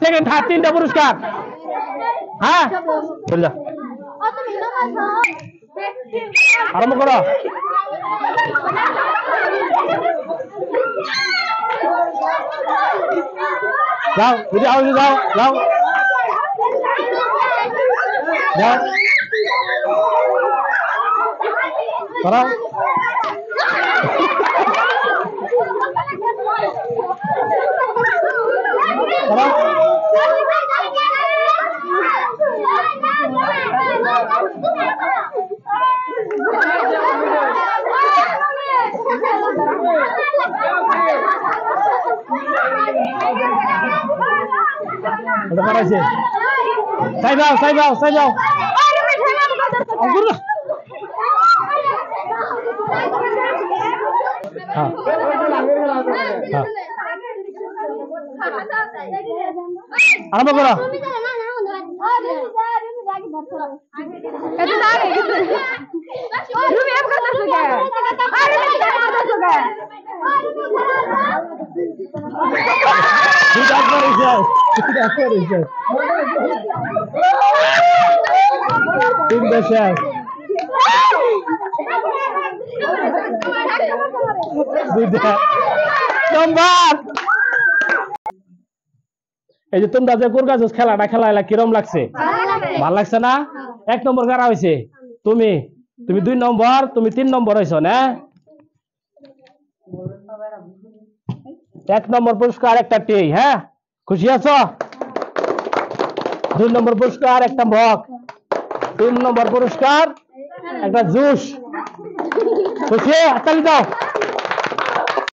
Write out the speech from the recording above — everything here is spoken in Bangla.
সেকেন্ড থার্ড 3টা পুরস্কার। হ্যাঁ চলে যা, আরম্ভ করো। যাও দিদি, যাও যাও যাও যাও করো। এটা করাইছে, সাই যাও সাই যাও সাই যাও। হ্যাঁ হ্যাঁ আরম্ভ করো। এই যে তোমরা যে কোরগাছ খেলাটা খেলাইলা কিরম লাগছে? ভাল লাগছে না? 1 নম্বর কারা হয়েছে? তুমি 2 নম্বর, তুমি 3 নম্বর হয়েছ না? 1 নম্বর পুরস্কার একটা টি। হ্যাঁ খুশি আছো? 2 নম্বর পুরস্কার একটা মগ, 3 নম্বর পুরস্কার একটা জুস। খুশি? হাততালি দাও।